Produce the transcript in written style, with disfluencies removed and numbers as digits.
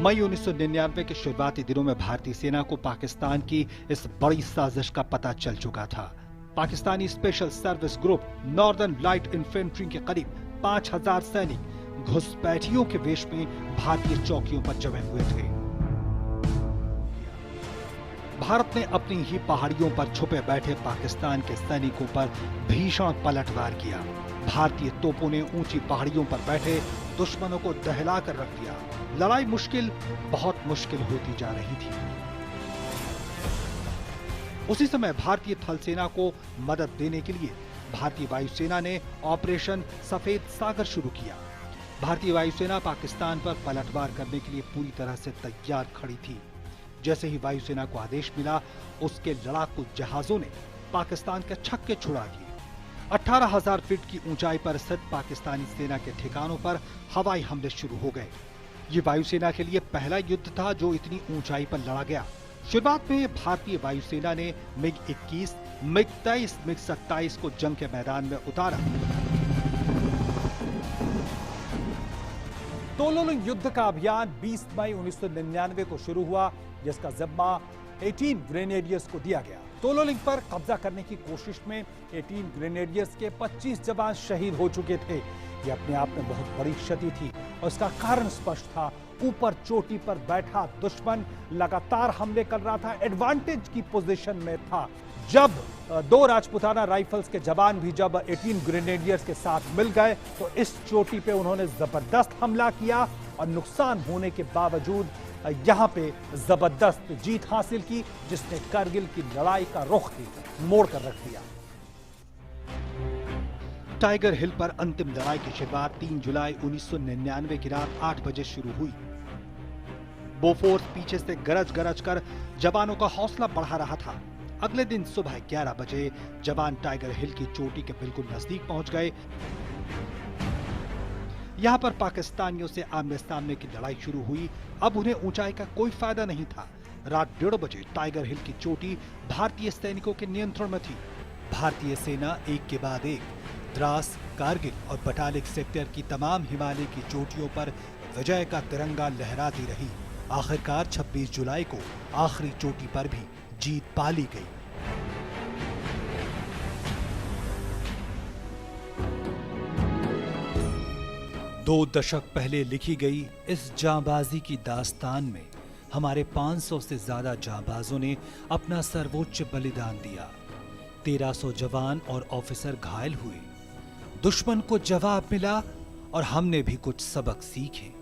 मई 1999 के शुरुआती दिनों में भारतीय सेना को पाकिस्तान की इस बड़ी साजिश का पता चल चुका था। Pakistani special service group northern light infantry के करीब 5000 सैनिक घुसपैठियों के वेश में भारतीय चौकियों पर जमे हुए थे। भारत ने अपनी ही पहाड़ियों पर छुपे बैठे पाकिस्तान के सैनिकों पर भीषण पलटवार किया। भारतीय तोपों ने ऊंची पहाड़ियों पर बैठे दुश्मनों को दहला कर रख दिया। लड़ाई बहुत मुश्किल होती जा रही थी। उसी समय भारतीय थल सेना को मदद देने के लिए भारतीय वायुसेना ने ऑपरेशन सफेद सागर शुरू किया। भारतीय वायुसेना पाकिस्तान पर पलटवार करने के लिए पूरी तरह से तैयार खड़ी थी। जैसे ही वायुसेना को आदेश मिला, उसके लड़ाकू जहाजों ने पाकिस्तान के छक्के छुड़ा दिए। 18,000 फीट की ऊंचाई पर स्थित पाकिस्तानी सेना के ठिकानों पर हवाई हमले शुरू हो गए। ये वायुसेना के लिए पहला युद्ध था जो इतनी ऊंचाई पर लड़ा गया। शुरुआत में भारतीय वायुसेना ने MiG-21, MiG-23, MiG-27 को जंग के मैदान में उतारा। तोलोलिंग युद्ध का अभियान 20 मई 1999 को शुरू हुआ, जिसका जिम्मा 18 ग्रेनेडियर्स को दिया गया। तोलोलिंग पर कब्जा करने की कोशिश में 18 ग्रेनेडियर्स के 25 जवान शहीद हो चुके थे। ये अपने आप में बहुत बड़ी क्षति थी और इसका कारण स्पष्ट था। ऊपर चोटी पर बैठा दुश्मन लगातार हमले कर रहा था, एडवांटेज की पोजीशन में था। जब 2 राजपुताना राइफल्स के जवान भी जब 18 ग्रेनेडियर्स के साथ मिल गए तो इस चोटी पे उन्होंने जबरदस्त हमला किया और नुकसान होने के बावजूद यहां पे जबरदस्त जीत हासिल की, जिसने कारगिल की लड़ाई का रुख ही मोड़ कर रख दिया। टाइगर हिल पर अंतिम लड़ाई की शुरुआत 3 जुलाई 1999 की रात 8 बजे शुरू हुई। बोफोर्स पीछे से गरज कर जवानों का हौसला बढ़ा रहा था। अगले दिन सुबह 11 बजे जवान टाइगर हिल की चोटी के बिल्कुल नजदीक पहुंच गए। यहां पर पाकिस्तानियों से आमने सामने की लड़ाई शुरू हुई। अब उन्हें ऊंचाई का कोई फायदा नहीं था। रात 1:30 बजे टाइगर हिल की चोटी भारतीय सैनिकों के नियंत्रण में थी। भारतीय सेना एक के बाद एक द्रास, कारगिल और बटालिक सेक्टर की तमाम हिमालय की चोटियों पर विजय का तिरंगा लहराती रही। आखिरकार 26 जुलाई को आखिरी चोटी पर भी जीत पा ली गई। दो दशक पहले लिखी गई इस जांबाजी की दास्तान में हमारे 500 से ज्यादा जांबाजों ने अपना सर्वोच्च बलिदान दिया। 1300 जवान और ऑफिसर घायल हुए। दुश्मन को जवाब मिला और हमने भी कुछ सबक सीखे।